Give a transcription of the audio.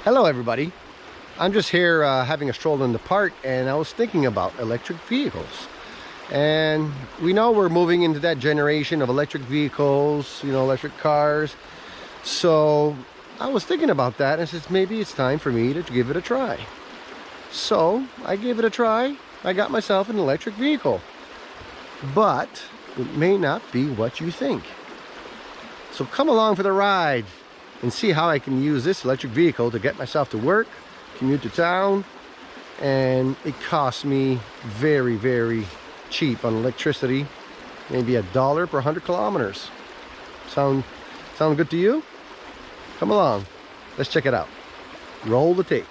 Hello everybody. I'm just here having a stroll in the park, and I was thinking about electric vehicles. And we know we're moving into that generation of electric vehicles, electric cars. So I was thinking about that and said maybe it's time for me to give it a try. So I gave it a try. I got myself an electric vehicle. But it may not be what you think. So come along for the ride and see how I can use this electric vehicle to get myself to work, commute to town, and it costs me very, very cheap on electricity, maybe $1 per 100 kilometers. Sound good to you? Come along, let's check it out. Roll the tape.